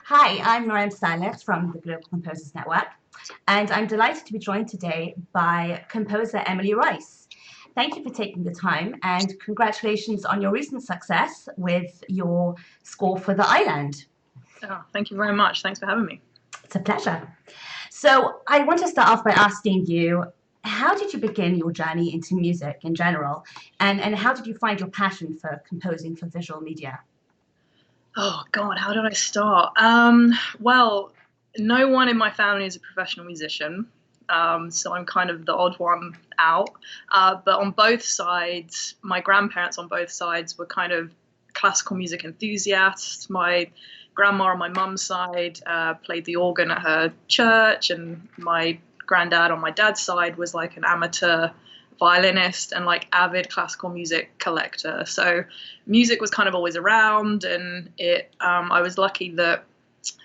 Hi, I'm Miriam Sternlicht from the Global Composers Network, and I'm delighted to be joined today by composer Emily Rice. Thank you for taking the time, and congratulations on your recent success with your score for The Island. Oh, thank you very much. Thanks for having me. It's a pleasure. So, I want to start off by asking you, how did you begin your journey into music in general, and how did you find your passion for composing for visual media? Oh God, how did I start? Well, no one in my family is a professional musician, so I'm kind of the odd one out. But on both sides, my grandparents on both sides were kind of classical music enthusiasts. My grandma on my mum's side played the organ at her church, and my granddad on my dad's side was like an amateur violinist and like avid classical music collector. So music was kind of always around, and I was lucky that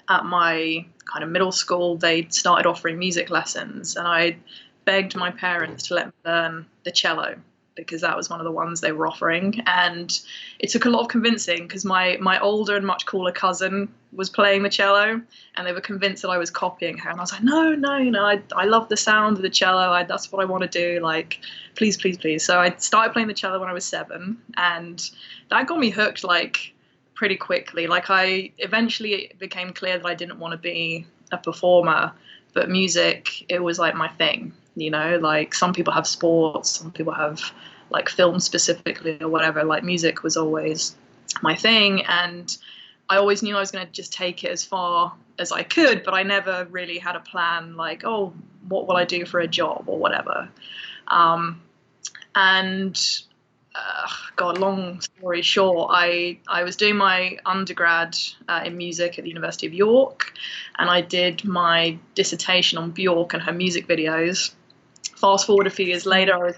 at my kind of middle school they started offering music lessons, and I begged my parents to let me learn the cello because that was one of the ones they were offering. And it took a lot of convincing because my older and much cooler cousin was playing the cello, and they were convinced that I was copying her. And I was like, no, no, I love the sound of the cello. That's what I want to do. Like, please, please, please. So I started playing the cello when I was 7, and that got me hooked like pretty quickly. Like it became clear that I didn't want to be a performer, but music, it was like my thing. Like some people have sports, some people have like film specifically or whatever. Like music was always my thing, and I always knew I was going to just take it as far as I could, but I never really had a plan like, oh, what will I do for a job or whatever. And God, long story short, I was doing my undergrad in music at the University of York, and I did my dissertation on Bjork and her music videos. Fast forward a few years later,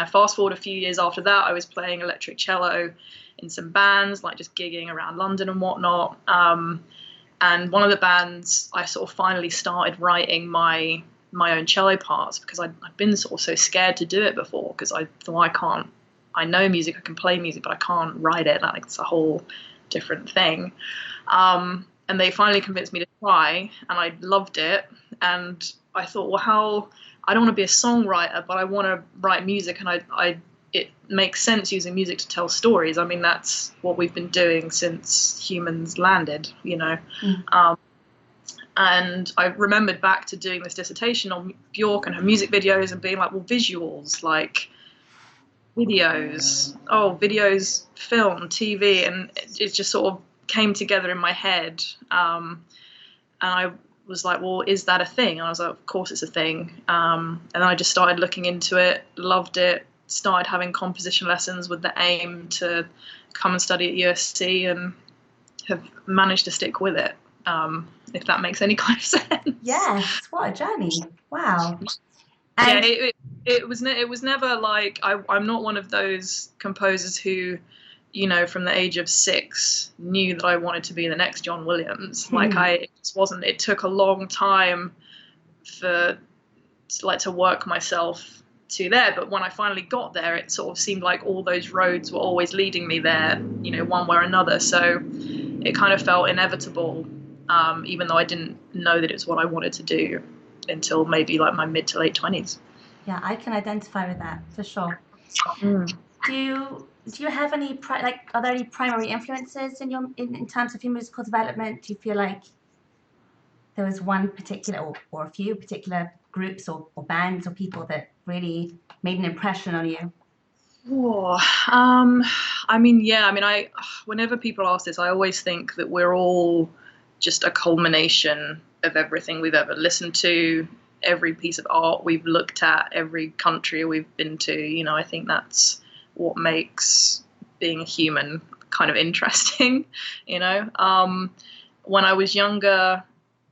fast forward a few years after that, I was playing electric cello in some bands, like just gigging around London and whatnot. And one of the bands, I sort of finally started writing my own cello parts because I'd been sort of so scared to do it before because I thought I know music, I can play music, but I can't write it. Like it's a whole different thing. And they finally convinced me to try, and I loved it. And I thought, well, I don't want to be a songwriter, but I want to write music, and it makes sense using music to tell stories. I mean, that's what we've been doing since humans landed, And I remembered back to doing this dissertation on Bjork and her music videos and being like, well, visuals, like videos, film, TV, and it just sort of came together in my head. And I was like, well, is that a thing? And I was like, of course it's a thing. And then I just started looking into it, loved it, started having composition lessons with the aim to come and study at USC, and have managed to stick with it, if that makes any kind of sense. Yes, what a journey. Wow. And yeah, it was never like I'm not one of those composers who, from the age of 6 knew that I wanted to be the next John Williams. Like it just wasn't. It took a long time to work myself to there. But when I finally got there, it sort of seemed like all those roads were always leading me there, one way or another. So it kind of felt inevitable, even though I didn't know that it's what I wanted to do until maybe like my mid to late 20s. Yeah, I can identify with that for sure. Do you have any are there any primary influences in in terms of your musical development? Do you feel like there was one particular or a few particular groups or bands or people that really made an impression on you? Oh, whenever people ask this, I always think that we're all just a culmination of everything we've ever listened to, every piece of art we've looked at, every country we've been to. I think that's what makes being a human kind of interesting. When I was younger,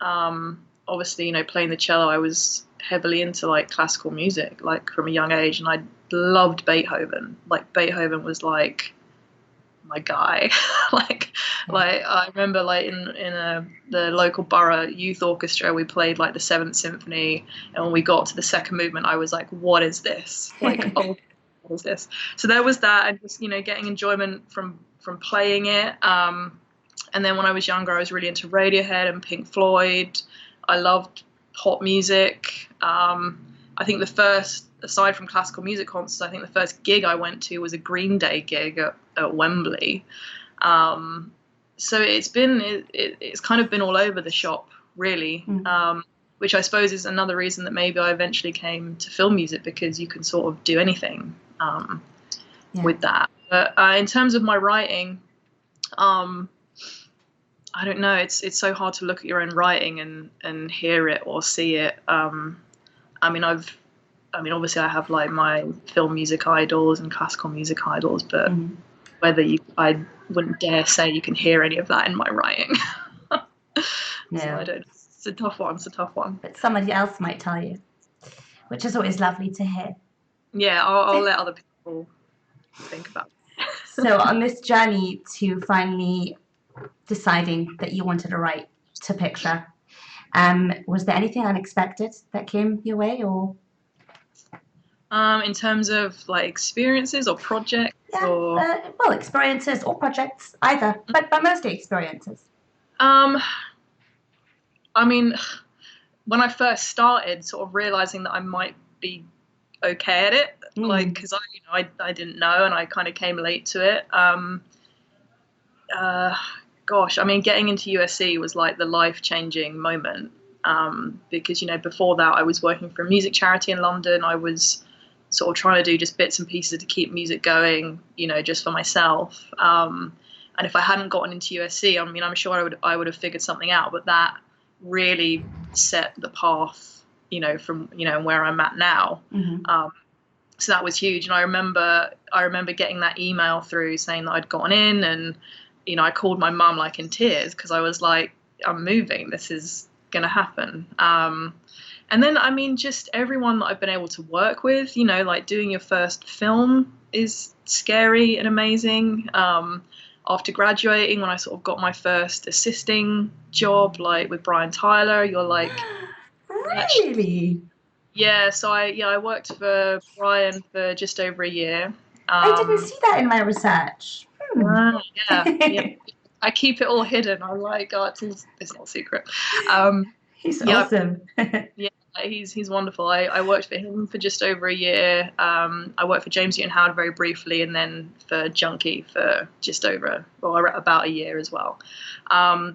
obviously, playing the cello, I was heavily into like classical music, like from a young age, and I loved Beethoven. Like Beethoven was like my guy. like I remember like in the local borough youth orchestra, we played like the 7th Symphony, and when we got to the second movement, I was like, what is this? Like, oh, what is this? So there was that, and just getting enjoyment from playing it. And then when I was younger, I was really into Radiohead and Pink Floyd. I loved pop music. I think the first, aside from classical music concerts, I think the first gig I went to was a Green Day gig at Wembley. So it's kind of been all over the shop, really, which I suppose is another reason that maybe I eventually came to film music, because you can sort of do anything with that. But in terms of my writing, I don't know. It's so hard to look at your own writing and hear it or see it. I mean, obviously I have like my film music idols and classical music idols, but I wouldn't dare say you can hear any of that in my writing. No. So I don't. It's a tough one. But somebody else might tell you, which is always lovely to hear. Yeah, I'll let other people think about it. So on this journey to finally deciding that you wanted to write to picture, was there anything unexpected that came your way, or? In terms of like experiences or projects? Yeah, or... well, experiences or projects, either, but mostly experiences. I mean, when I first started, sort of realizing that I might be okay at it, like, because I didn't know, and I kind of came late to it. Gosh, I mean, getting into USC was like the life-changing moment, because, you know, before that I was working for a music charity in London. I was sort of trying to do just bits and pieces to keep music going, you know, just for myself. And if I hadn't gotten into USC, I mean, I'm sure I would have figured something out, but that really set the path, you know, from, you know, where I'm at now. So that was huge. And I remember getting that email through saying that I'd gotten in, and, you know, I called my mum like in tears, because I was like, I'm moving, this is going to happen. And then, I mean, just everyone that I've been able to work with, you know, like doing your first film is scary and amazing. After graduating, when I sort of got my first assisting job, like with Brian Tyler, you're like, really? Yeah. So I worked for Brian for just over a year. I didn't see that in my research. Yeah. I keep it all hidden. I'm like, oh, it's not a secret. He's awesome. Yeah, he's wonderful. I worked for him for just over a year. I worked for James Newton Howard very briefly, and then for Junkie for just over, about a year as well.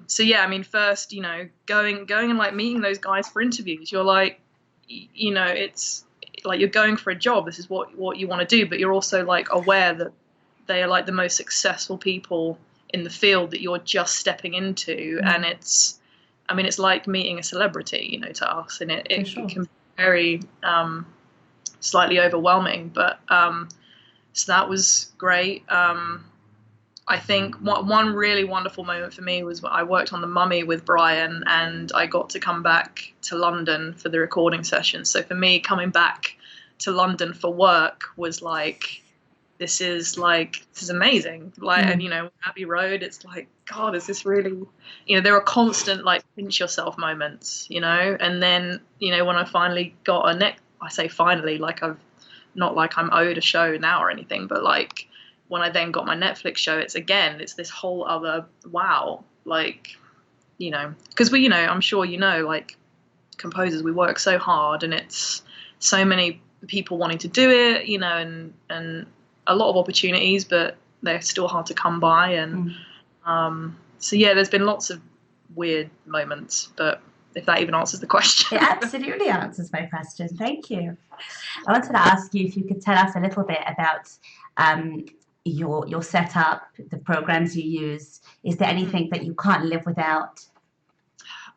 So yeah, I mean, first, you know, going and like meeting those guys for interviews, you're like, you know, it's like you're going for a job. This is what you want to do, but you're also like aware that they are like the most successful people in the field that you're just stepping into, and it's like meeting a celebrity, you know, to us, and it can be very slightly overwhelming, but so that was great. I think one really wonderful moment for me was when I worked on The Mummy with Brian, and I got to come back to London for the recording session. So for me, coming back to London for work was like, this is amazing. Like, and, you know, Abbey Road, it's like, God, is this really, you know, there are constant like pinch yourself moments, you know. And then, you know, when I finally got I say finally, like I'm owed a show now or anything, but like when I then got my Netflix show, it's this whole other wow. Like, you know, because we, you know, I'm sure, you know, like composers, we work so hard, and it's so many people wanting to do it, you know, and a lot of opportunities, but they're still hard to come by. And so yeah, there's been lots of weird moments, but if that even answers the question. It absolutely answers my question. Thank you. I wanted to ask you if you could tell us a little bit about your setup, the programs you use. Is there anything that you can't live without?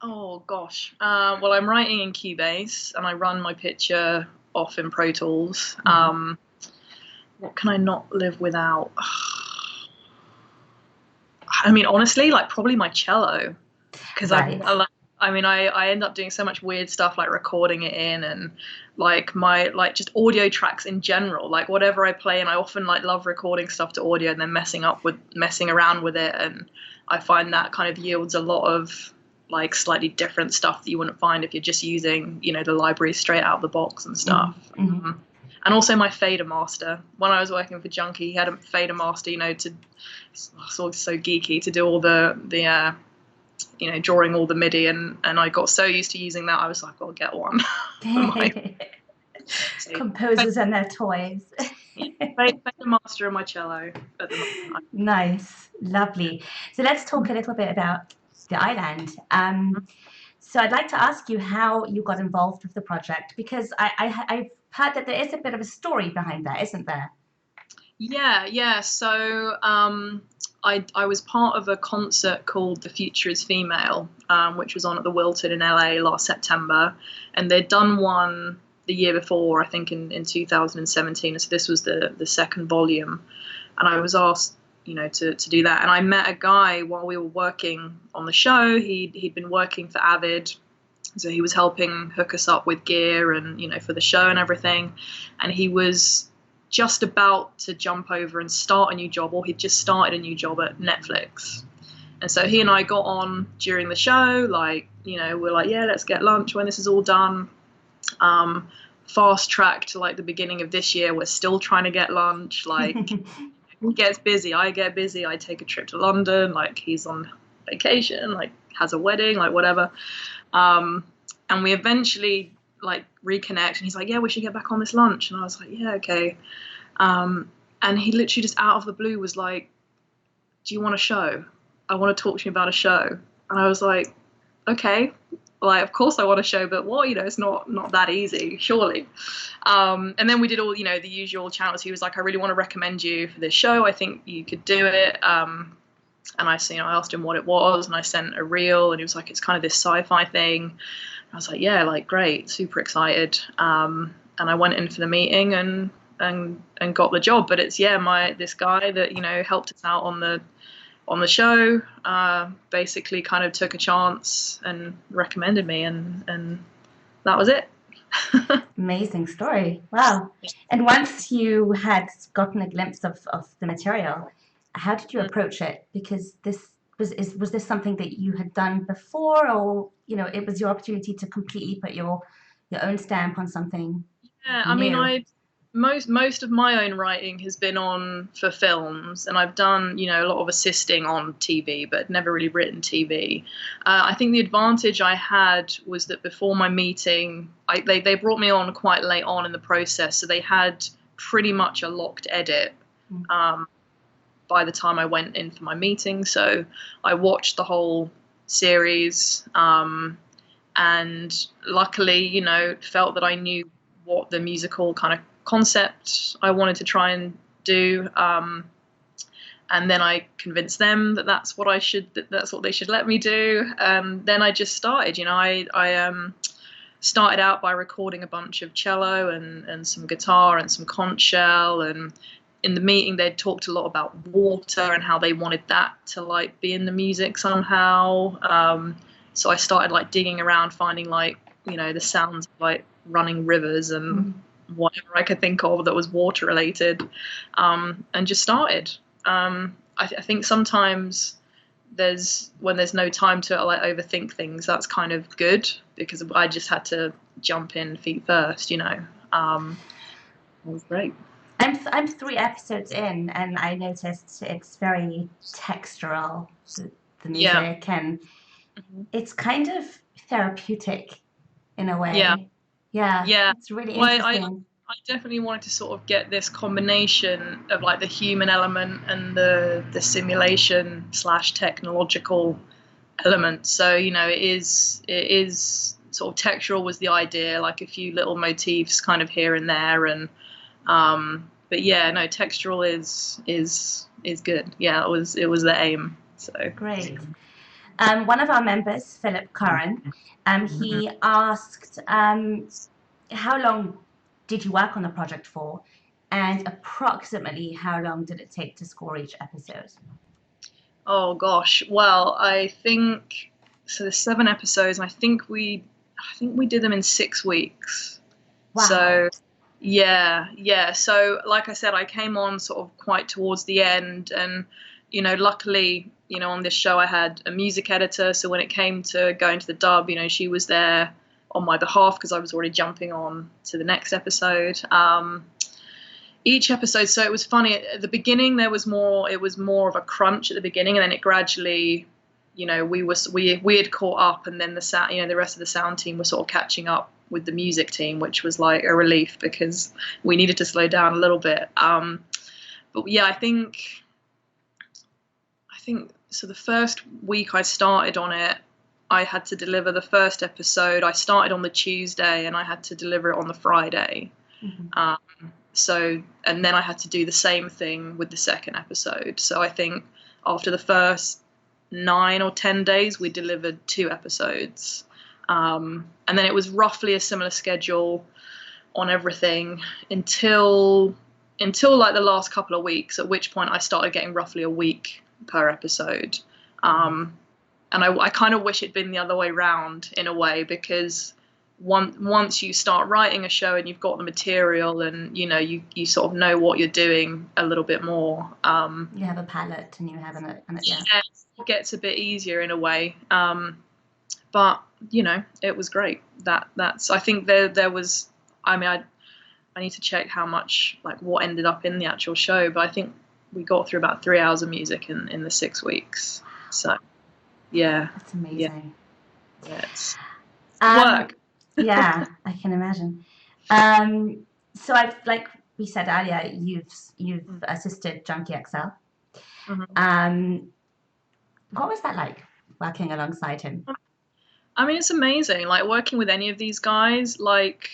Oh gosh. Well, I'm writing in Cubase, and I run my picture off in Pro Tools. What can I not live without? I mean, honestly, like probably my cello, because I end up doing so much weird stuff, like recording it in, and like my just audio tracks in general, like whatever I play, and I often like love recording stuff to audio and then messing around with it, and I find that kind of yields a lot of like slightly different stuff that you wouldn't find if you're just using, you know, the library straight out of the box and stuff. And also my fader master. When I was working for Junkie, he had a fader master, to sort of so geeky to do all the drawing all the MIDI, and I got so used to using that, I was like, I'll get one. Composers and their toys. Fader master and my cello at the moment. Nice, lovely. So let's talk a little bit about the island. So I'd like to ask you how you got involved with the project, because I've heard that there is a bit of a story behind that, isn't there? Yeah. So I was part of a concert called The Future is Female, which was on at the Wilton in LA last September, and they'd done one the year before, I think in 2017. So this was the second volume, and I was asked, to do that. And I met a guy while we were working on the show. He'd been working for Avid, so he was helping hook us up with gear and, for the show and everything. And he was just about to jump over and start a new job, or he'd just started a new job at Netflix. And so he and I got on during the show, we're like, yeah, let's get lunch when this is all done. Fast track to the beginning of this year, we're still trying to get lunch. He gets busy, I get busy, I take a trip to London, he's on vacation, has a wedding, whatever. And we eventually reconnect, and he's like, yeah, we should get back on this lunch. And I was like, yeah, okay. And he literally just out of the blue was like, do you want a show? I want to talk to you about a show. And I was like, okay, of course I want a show, but what, it's not that easy, surely. And then we did all, the usual channels. He was like, I really want to recommend you for this show. I think you could do it. And I asked him what it was, and I sent a reel, and he was like, it's kind of this sci-fi thing. I was like, yeah, great, super excited. And I went in for the meeting and got the job. But it's this guy that helped us out on the show, basically kind of took a chance and recommended me, and that was it. Amazing story. Wow. And once you had gotten a glimpse of the material, how did you approach it? Because this was this something that you had done before, or it was your opportunity to completely put your own stamp on something? Yeah, I mean, most of my own writing has been for films, and I've done a lot of assisting on TV, but never really written TV. I think the advantage I had was that before my meeting, they brought me on quite late on in the process, so they had pretty much a locked edit by the time I went in for my meeting. So I watched the whole series, and luckily, felt that I knew what the musical kind of concept I wanted to try and do, and then I convinced them that that's what they should let me do. Then I just started. I started out by recording a bunch of cello and some guitar and some conch shell, and in the meeting they'd talked a lot about water and how they wanted that to be in the music somehow. So I started digging around, finding the sounds of running rivers and whatever I could think of that was water related, and just started. I think sometimes when there's no time to overthink things, that's kind of good, because I just had to jump in feet first. It was great. I'm 3 episodes in, and I noticed it's very textural, the music, and it's kind of therapeutic in a way. Yeah. It's really interesting. I definitely wanted to sort of get this combination of the human element and the simulation / technological element. So it is sort of textural was the idea, a few little motifs kind of here and there, and but yeah, no, textural is good. Yeah, it was the aim. So great. One of our members, Philip Curran, he asked, how long did you work on the project for, and approximately how long did it take to score each episode? Oh gosh, well, I think so. There's 7 episodes, and I think we did them in 6 weeks. Wow. So yeah. So like I said, I came on sort of quite towards the end, and luckily, on this show I had a music editor, so when it came to going to the dub, she was there on my behalf because I was already jumping on to the next episode. Each episode, so it was funny at the beginning. It was more of a crunch at the beginning, and then it gradually, you know, we had caught up, and then the rest of the sound team was sort of catching up with the music team, which was like a relief because we needed to slow down a little bit. But yeah, I think so. The first week I started on it, I had to deliver the first episode. I started on the Tuesday and I had to deliver it on the Friday. Mm-hmm. And then I had to do the same thing with the second episode. So I think after the first 9 or 10 days, we delivered 2 episodes. And then it was roughly a similar schedule on everything until like the last couple of weeks, at which point I started getting roughly a week per episode. And I kind of wish it'd been the other way round in a way, because once you start writing a show and you've got the material and, you know, you sort of know what you're doing a little bit more. You have a palette and you have an yeah, it gets a bit easier in a way. But, you know, it was great. That's I think there was, I mean, I need to check how much, like what ended up in the actual show, but I think we got through about 3 hours of music in the 6 weeks. So, yeah. That's amazing. Yeah, it's work. Yeah, I can imagine. So I've, like we said earlier, you've assisted Junkie XL. Mm-hmm. What was that like, working alongside him? I mean, it's amazing. Like working with any of these guys, like,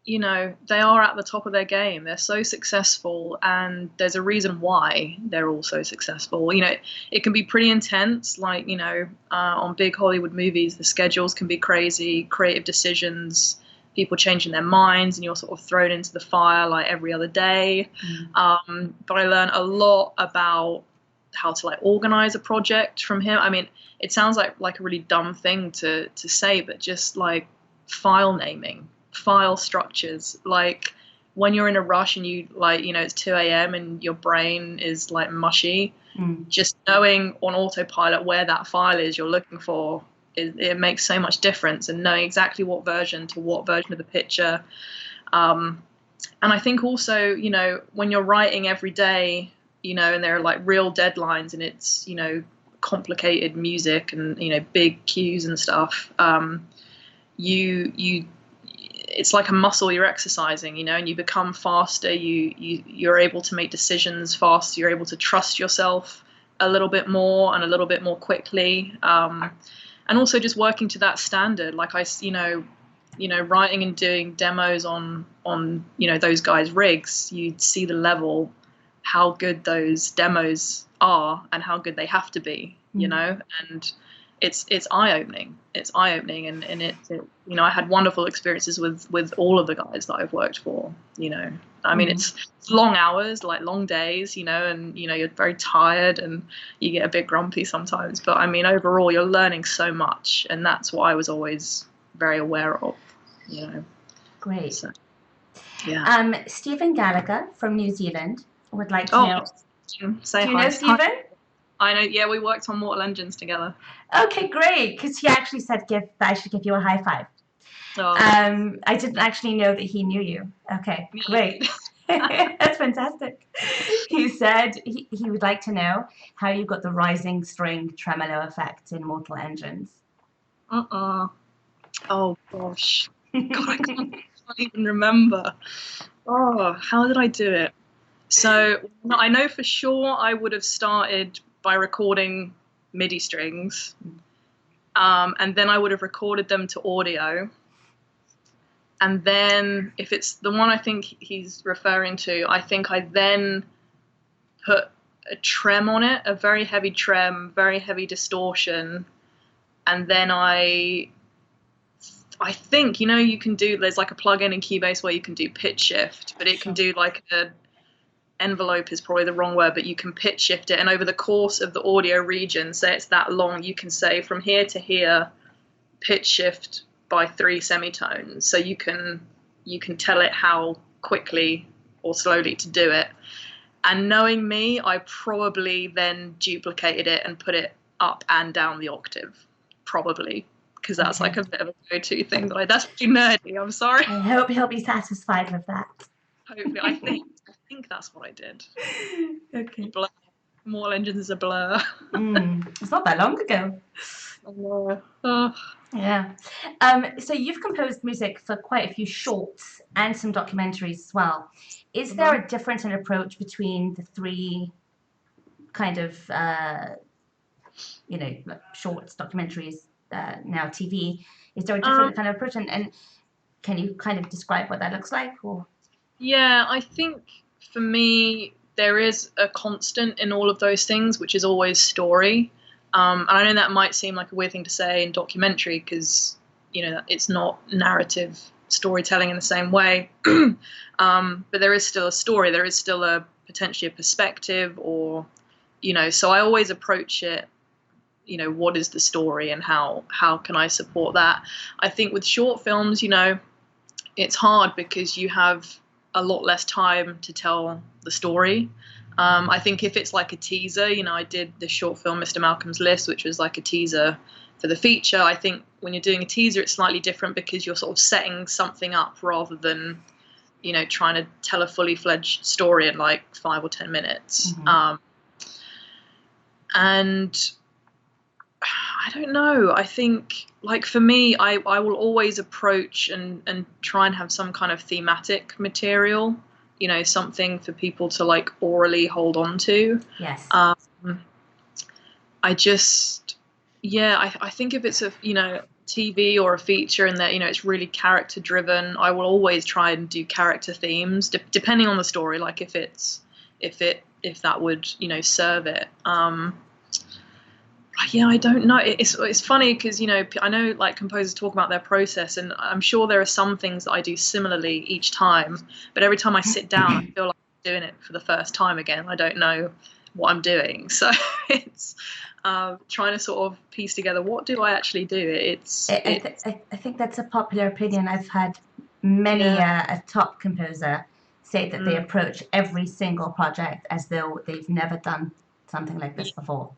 you know, they are at the top of their game. They're so successful, and there's a reason why they're all so successful. You know, it can be pretty intense. Like, you know, on big Hollywood movies, the schedules can be crazy, creative decisions, people changing their minds, and you're sort of thrown into the fire like every other day. But I learned a lot about how to like organize a project from him. I mean, it sounds like a really dumb thing to say, but just like file naming, file structures. Like when you're in a rush and you, like, you know, it's 2 a.m. and your brain is like mushy, just knowing on autopilot where that file is you're looking for, it makes so much difference, and knowing exactly what version to what version of the picture. And I think also, you know, when you're writing every day, you know, and there are like real deadlines and it's, you know, complicated music and, you know, big cues and stuff, it's like a muscle you're exercising, you know, and you become faster. You're able to make decisions faster. You're able to trust yourself a little bit more and a little bit more quickly. And also just working to that standard. Like you know, writing and doing demos on, you know, those guys' rigs, you'd see the level, how good those demos are and how good they have to be, you know, and it's eye-opening. It's eye-opening, and it you know, I had wonderful experiences with all of the guys that I've worked for, you know. I mean, it's long hours, like long days, you know, and, you know, you're very tired and you get a bit grumpy sometimes. But, I mean, overall, you're learning so much, and that's what I was always very aware of, you know. Great. So, yeah. Stephen Gallagher from New Zealand would like to know. Say do you hi. know Stephen? I know, yeah, we worked on Mortal Engines together. Okay, great, because he actually said that I should give you a high five. Oh. I didn't actually know that he knew you. Okay, great. That's fantastic. He said he would like to know how you got the rising string tremolo effect in Mortal Engines. Oh, gosh. God, I can't even remember. Oh, how did I do it? So I know for sure I would have started by recording MIDI strings, and then I would have recorded them to audio. And then if it's the one I think he's referring to, I think I then put a trem on it, a very heavy trem, very heavy distortion. And then I think, you know, you can do, there's like a plugin in Cubase where you can do pitch shift, but it can do like a envelope is probably the wrong word, but you can pitch shift it. And over the course of the audio region, say it's that long, you can say from here to here, pitch shift by 3 semitones, so you can tell it how quickly or slowly to do it. And knowing me, I probably then duplicated it and put it up and down the octave, probably, because that's Okay. like a bit of a go-to thing that's pretty nerdy. I'm sorry. I hope he'll be satisfied with that. Hopefully, I think that's what I did. Okay. Blur. Mortal Engines is a blur. It's not that long ago. Yeah. So you've composed music for quite a few shorts and some documentaries as well. Is there a difference in approach between the three kind of, like shorts, documentaries, now TV? Is there a different kind of approach? And can you kind of describe what that looks like? Or Yeah, I think for me, there is a constant in all of those things, which is always story. And I know that might seem like a weird thing to say in documentary because, it's not narrative storytelling in the same way. But there is still a story. There is still potentially a perspective or, so I always approach it, what is the story and how can I support that? I think with short films, it's hard because you have a lot less time to tell the story. I think if it's like a teaser, I did the short film Mr. Malcolm's List, which was like a teaser for the feature. I think when you're doing a teaser, it's slightly different because you're sort of setting something up rather than, trying to tell a fully fledged story in like 5 or 10 minutes. And I don't know. I think, like, for me, I will always approach and try and have some kind of thematic material, something for people to, like, orally hold on to. yes. I just, I think if it's a, TV or a feature and that, it's really character driven, I will always try and do character themes, depending on the story, like if that would, serve it. Yeah, I don't know. It's funny because, I know like composers talk about their process and I'm sure there are some things that I do similarly each time, but every time I sit down, I feel like I'm doing it for the first time again. I don't know what I'm doing. So it's trying to sort of piece together, what do I actually do? I think that's a popular opinion. I've had many a top composer say that they approach every single project as though they've never done something like this before.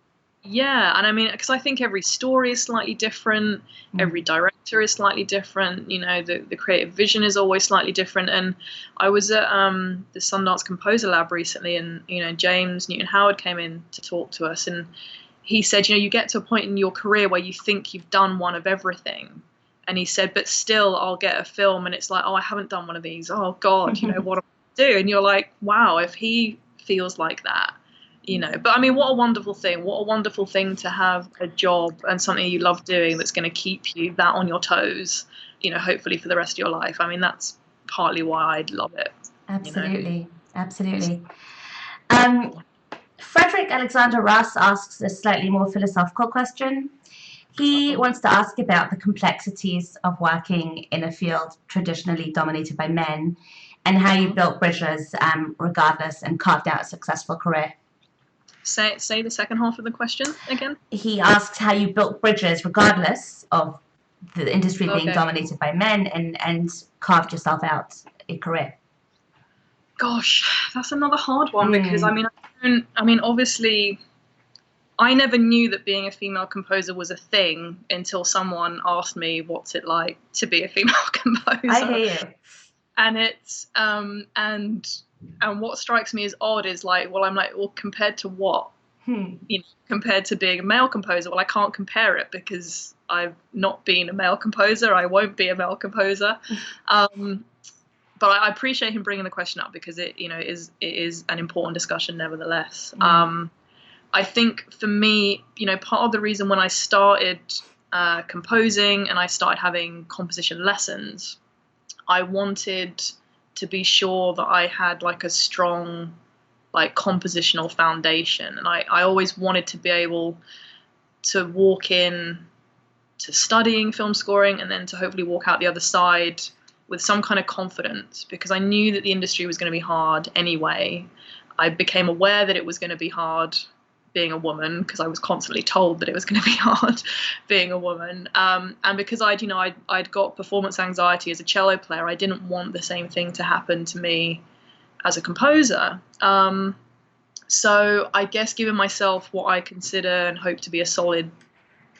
Yeah, and I mean, because I think every story is slightly different, every director is slightly different, the creative vision is always slightly different. And I was at the Sundance Composer Lab recently, and, James Newton Howard came in to talk to us, and he said, you get to a point in your career where you think you've done one of everything. And he said, but still I'll get a film and it's like, oh, I haven't done one of these. Oh, God, what do I do? And you're like, wow, if he feels like that. But I mean, what a wonderful thing to have a job and something you love doing that's going to keep you that on your toes, hopefully for the rest of your life. I mean, that's partly why I'd love it. Absolutely. Absolutely. Frederick Alexander Russ asks a slightly more philosophical question. He wants to ask about the complexities of working in a field traditionally dominated by men and how you built bridges regardless and carved out a successful career. Say the second half of the question again. He asks how you built bridges regardless of the industry being dominated by men and carved yourself out a career. Gosh, that's another hard one because I mean, obviously, I never knew that being a female composer was a thing until someone asked me what's it like to be a female composer. I hear you. And it's and what strikes me as odd is like, well, compared to what? Compared to being a male composer, well, I can't compare it because I've not been a male composer. I won't be a male composer. But I appreciate him bringing the question up because it is an important discussion nevertheless. I think for me, part of the reason when I started composing and I started having composition lessons, I wanted to be sure that I had like a strong like compositional foundation, and I always wanted to be able to walk in to studying film scoring and then to hopefully walk out the other side with some kind of confidence, because I knew that the industry was going to be hard anyway. I became aware that it was going to be hard being a woman because I was constantly told that it was going to be hard being a woman, and because I'd got performance anxiety as a cello player, I didn't want the same thing to happen to me as a composer. So I guess giving myself what I consider and hope to be a solid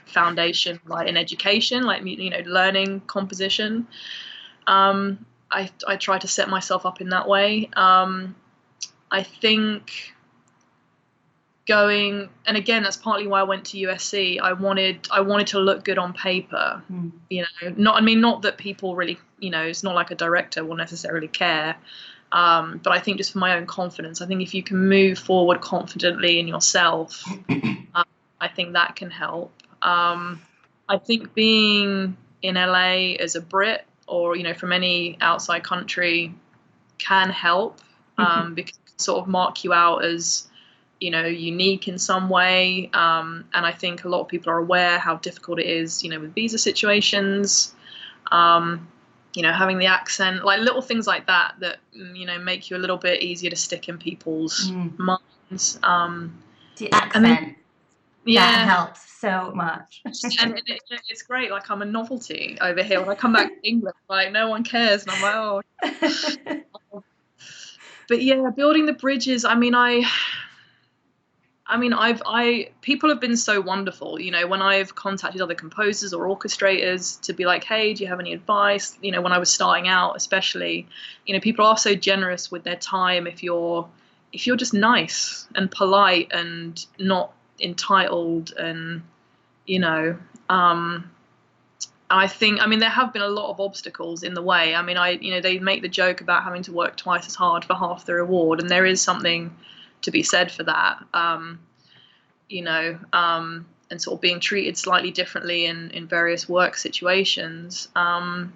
foundation, like in education, like, you know, learning composition. I try to set myself up in that way. I think going, and again, that's partly why I went to USC. I wanted to look good on paper. You know, not that people really, you know, it's not like a director will necessarily care. But I think just for my own confidence, I think if you can move forward confidently in yourself, I think that can help. I think being in LA as a Brit, or, you know, from any outside country, can help, because it can sort of mark you out as, you know, unique in some way. And I think a lot of people are aware how difficult it is, you know, with visa situations, you know, having the accent, like little things like that, you know, make you a little bit easier to stick in people's minds. The accent, that helps so much. And it's great. Like, I'm a novelty over here. When I come back to England, like, no one cares. And I'm like, oh. But yeah, building the bridges. I mean, people have been so wonderful, you know, when I've contacted other composers or orchestrators to be like, hey, do you have any advice? You know, when I was starting out, especially, you know, people are so generous with their time if you're just nice and polite and not entitled, and, you know, I think, I mean, there have been a lot of obstacles in the way. I mean, you know, they make the joke about having to work twice as hard for half the reward, and there is something to be said for that, you know, and sort of being treated slightly differently in various work situations. And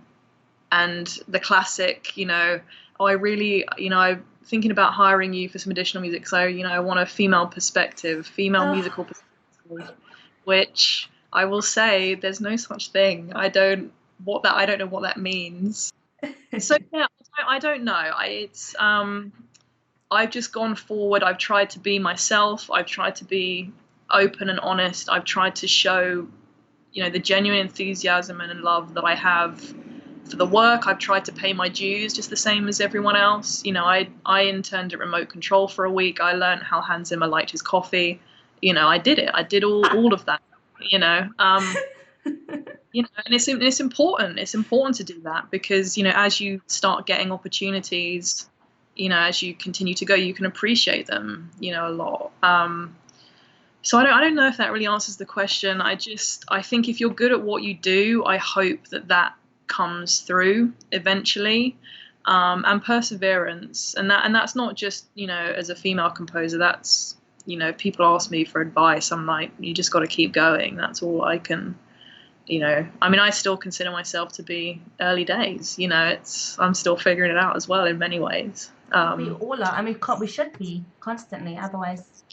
the classic, you know, oh, I really, you know, I'm thinking about hiring you for some additional music, so, you know, I want a female musical perspective, which I will say there's no such thing. I don't know what that means. So yeah, I don't know. I've just gone forward. I've tried to be myself. I've tried to be open and honest. I've tried to show, you know, the genuine enthusiasm and love that I have for the work. I've tried to pay my dues just the same as everyone else. You know, I interned at Remote Control for a week. I learned how Hans Zimmer liked his coffee. You know, I did it. I did all of that, you know. You know, and it's important. It's important to do that because, you know, as you start getting opportunities, you know, as you continue to go, you can appreciate them, you know, a lot. So I don't know if that really answers the question. I think if you're good at what you do, I hope that comes through eventually, and perseverance. And that's not just, you know, as a female composer. That's, you know, people ask me for advice. I'm like, you just got to keep going. That's all I can. You know, I mean, I still consider myself to be early days. You know, I'm still figuring it out as well in many ways. We all are. I mean, we should be constantly. Otherwise,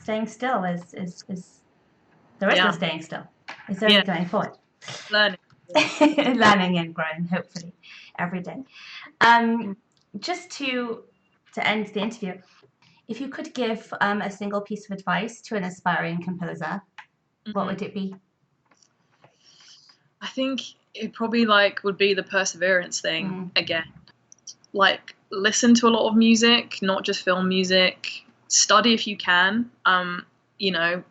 staying still is there is no staying still. It's only going forward. Learning, learning and growing, hopefully, every day. Just to end the interview, if you could give a single piece of advice to an aspiring composer, what would it be? I think it probably would be the perseverance thing again. Like, listen to a lot of music, not just film music. Study if you can. You know,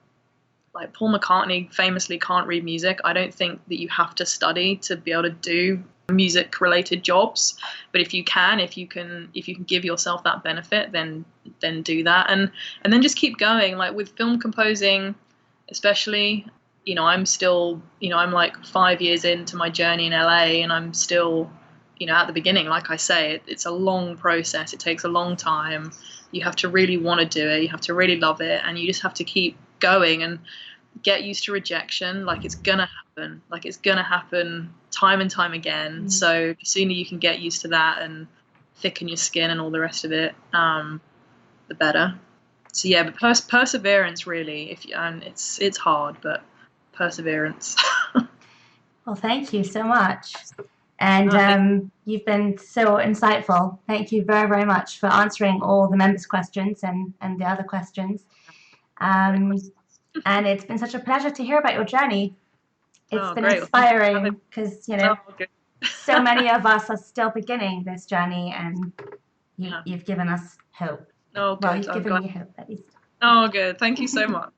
like Paul McCartney famously can't read music. I don't think that you have to study to be able to do music-related jobs. But if you can give yourself that benefit, then do that, and then just keep going. Like with film composing, especially. You know, I'm still, you know, I'm like 5 years into my journey in LA, and I'm still, you know, at the beginning. Like I say, it's a long process. It takes a long time. You have to really want to do it. You have to really love it, and you just have to keep going and get used to rejection. Like, it's gonna happen. Like, it's gonna happen time and time again. So the sooner you can get used to that and thicken your skin and all the rest of it, the better. So yeah, but perseverance really. And it's hard, but perseverance. Well, thank you so much. And you've been so insightful. Thank you very, very much for answering all the members' questions and the other questions. And it's been such a pleasure to hear about your journey. It's been inspiring because, you know, so many of us are still beginning this journey, and you've given us hope. Oh, good. Well, you've given me hope, at least. Oh, good. Thank you so much.